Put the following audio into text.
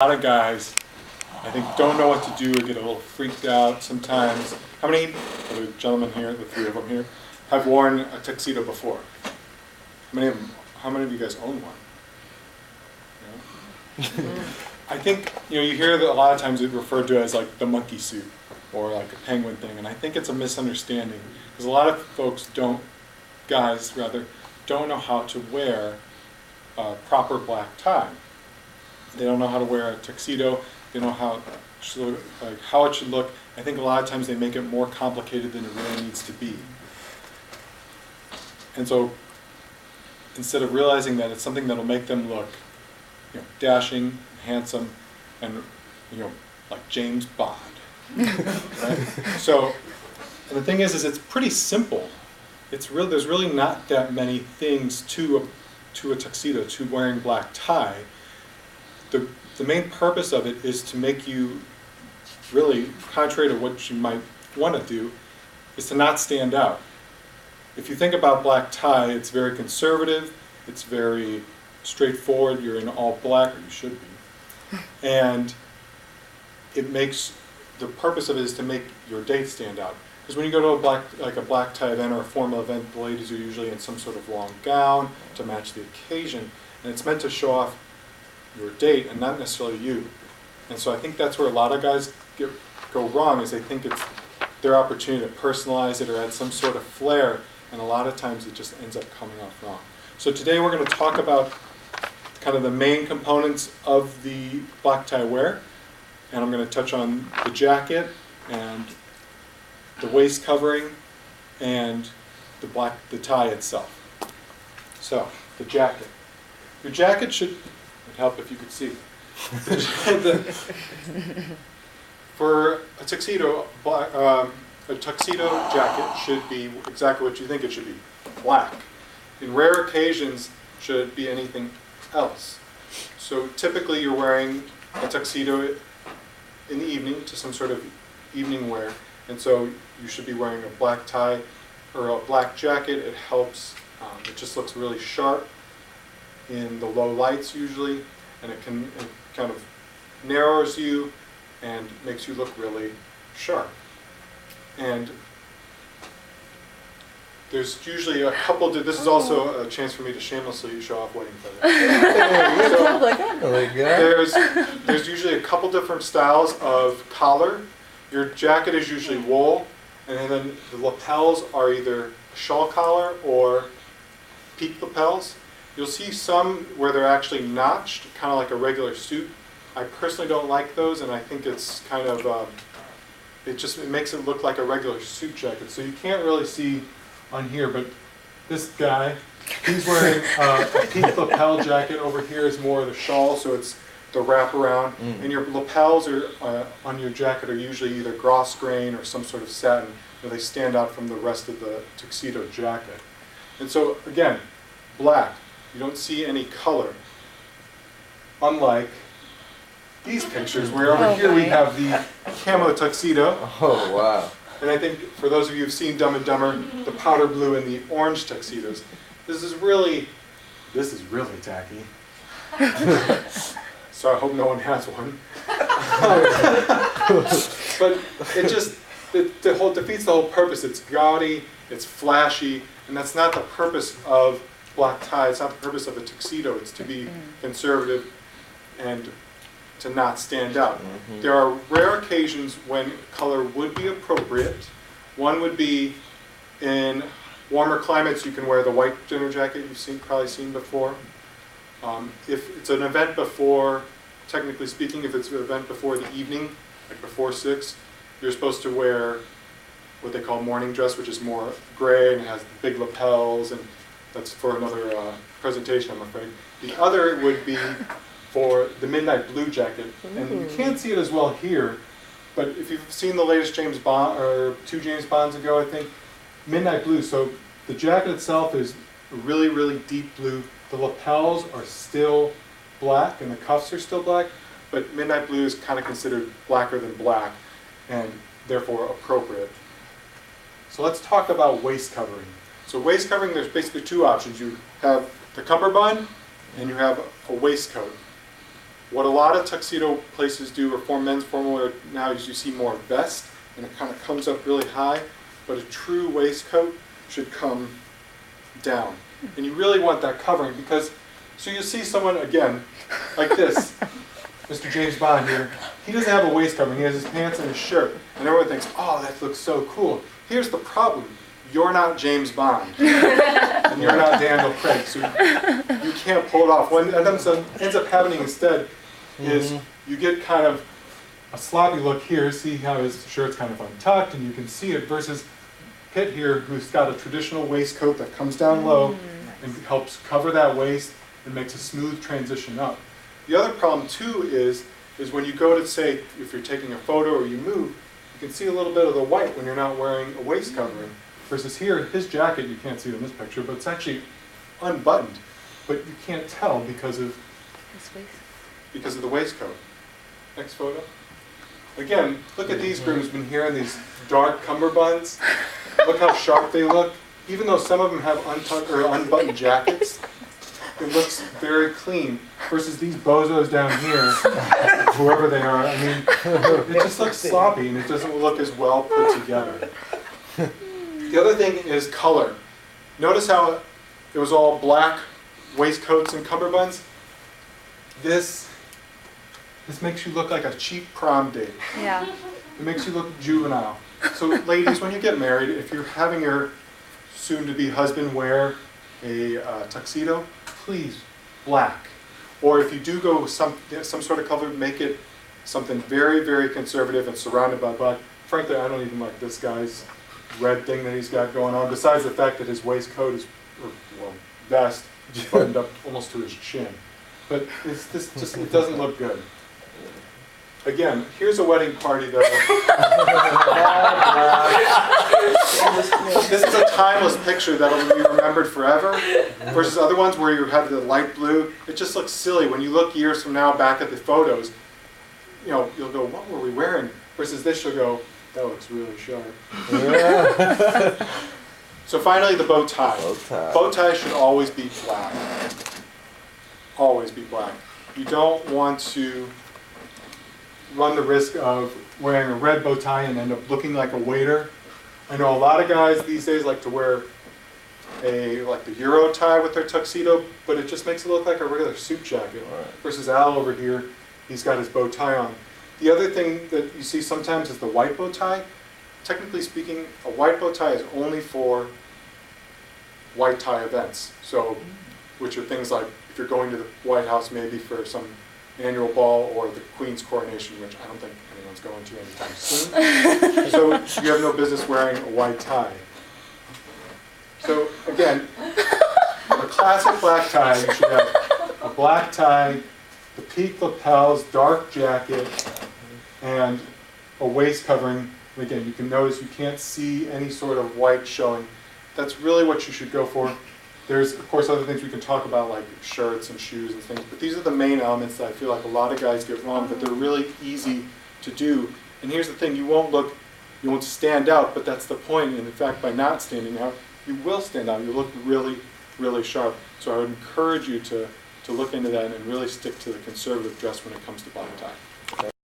A lot of guys, I think, don't know what to do or get a little freaked out sometimes. How many of the gentlemen here, the three of them here, have worn a tuxedo before? How many of you guys own one? Yeah? I think, you hear that a lot of times it's referred to as like the monkey suit or like a penguin thing, and I think it's a misunderstanding because a lot of folks guys don't know how to wear a proper black tie. They don't know how to wear a tuxedo. They don't know how it should look. I think a lot of times they make it more complicated than it really needs to be. And so instead of realizing that it's something that'll make them look dashing, handsome, and like James Bond. Right? So and the thing is it's pretty simple. There's really not that many things to a tuxedo, to wearing black tie. The main purpose of it is to make you really, contrary to what you might want to do, is to not stand out. If you think about black tie, it's very conservative, it's very straightforward, you're in all black, or you should be. And the purpose of it is to make your date stand out. Because when you go to a black tie event or a formal event, the ladies are usually in some sort of long gown to match the occasion, and it's meant to show off your date and not necessarily you. And so I think that's where a lot of guys go wrong, is they think it's their opportunity to personalize it or add some sort of flair, and a lot of times it just ends up coming off wrong. So today we're going to talk about kind of the main components of the black tie wear, and I'm going to touch on the jacket and the waist covering and the tie itself. So the jacket. Your jacket should help if you could see. For a tuxedo, a tuxedo jacket should be exactly what you think it should be, black. In rare occasions, should it be anything else. So typically you're wearing a tuxedo in the evening to some sort of evening wear, and so you should be wearing a black tie or a black jacket. It helps, it just looks really sharp in the low lights usually, and it kind of narrows you and makes you look really sharp. And there's usually a couple, this is also a chance for me to shamelessly show off wedding feathers. There's usually a couple different styles of collar. Your jacket is usually wool, and then the lapels are either shawl collar or peak lapels. You'll see some where they're actually notched, kind of like a regular suit. I personally don't like those, and I think it's kind of, it makes it look like a regular suit jacket. So you can't really see on here, but this guy, he's wearing a peak lapel jacket. Over here is more of the shawl, so it's the wraparound. And your lapels on your jacket are usually either gloss grain or some sort of satin, where they stand out from the rest of the tuxedo jacket. And so, again, black. You don't see any color. Unlike these pictures, where over here we have the camo tuxedo. Oh, wow. And I think for those of you who've seen Dumb and Dumber, the powder blue and the orange tuxedos, this is really tacky. So I hope no one has one. But it defeats the whole purpose. It's gaudy, it's flashy, and that's not the purpose of black tie. It's not the purpose of a tuxedo. It's to be conservative and to not stand out. There are rare occasions when color would be appropriate. One would be in warmer climates. You can wear the white dinner jacket you've probably seen before. If it's an event before, technically speaking, if it's an event before the evening, like before 6, you're supposed to wear what they call morning dress, which is more gray and has big lapels, and that's for another presentation, I'm afraid. The other would be for the midnight blue jacket. And you can't see it as well here, but if you've seen the latest James Bond, or 2 James Bonds ago, I think, midnight blue. So the jacket itself is really, really deep blue. The lapels are still black, and the cuffs are still black, but midnight blue is kind of considered blacker than black, and therefore appropriate. So let's talk about waist covering. So waist covering, there's basically 2 options. You have the cummerbund, and you have a waistcoat. What a lot of tuxedo places do, or for men's formal wear now, is you see more vest, and it kind of comes up really high, but a true waistcoat should come down. And you really want that covering because, so you see someone, again, like this, Mr. James Bond here, he doesn't have a waist covering, he has his pants and his shirt, and everyone thinks, oh, that looks so cool. Here's the problem, you're not James Bond, and you're not Daniel Craig, so you can't pull it off. What ends up happening instead is you get kind of a sloppy look here, see how his shirt's kind of untucked, and you can see it, versus Pitt here, who's got a traditional waistcoat that comes down low and helps cover that waist and makes a smooth transition up. The other problem too is when you go to, say, if you're taking a photo or you move, you can see a little bit of the white when you're not wearing a waist covering. Versus here, his jacket, you can't see it in this picture, but it's actually unbuttoned. But you can't tell because of the waistcoat. Next photo. Again, look at these groomsmen here in these dark cummerbunds. Look how sharp they look. Even though some of them have untucked or unbuttoned jackets, it looks very clean. Versus these bozos down here, whoever they are, I mean, it just looks sloppy and it doesn't look as well put together. The other thing is color. Notice how it was all black waistcoats and cummerbunds? This makes you look like a cheap prom date. Yeah. It makes you look juvenile. So ladies, when you get married, if you're having your soon-to-be husband wear a tuxedo, please, black. Or if you do go with some sort of color, make it something very, very conservative and surrounded by black. Frankly, I don't even like this guy's red thing that he's got going on, besides the fact that his waistcoat is, well, vest, buttoned up almost to his chin. But it doesn't look good. Again, here's a wedding party though. This is a timeless picture that will be remembered forever, versus other ones where you have the light blue. It just looks silly. When you look years from now back at the photos, you'll go, what were we wearing? Versus this, you'll go, that looks really sharp. Yeah. So finally, the bow tie. Bow tie should always be black. Always be black. You don't want to run the risk of wearing a red bow tie and end up looking like a waiter. I know a lot of guys these days like to wear like the Euro tie with their tuxedo, but it just makes it look like a regular suit jacket. Right. Versus Al over here, he's got his bow tie on. The other thing that you see sometimes is the white bow tie. Technically speaking, a white bow tie is only for white tie events. So, which are things like if you're going to the White House maybe for some annual ball or the Queen's coronation, which I don't think anyone's going to anytime soon. So you have no business wearing a white tie. So again, a classic black tie, you should have a black tie, the peak lapels, dark jacket, and a waist covering. And again, you can notice you can't see any sort of white showing. That's really what you should go for. There's, of course, other things we can talk about, like shirts and shoes and things, but these are the main elements that I feel like a lot of guys get wrong, but they're really easy to do. And here's the thing, you won't stand out, but that's the point. And in fact, by not standing out, you will stand out. You look really, really sharp. So I would encourage you to look into that and really stick to the conservative dress when it comes to black tie.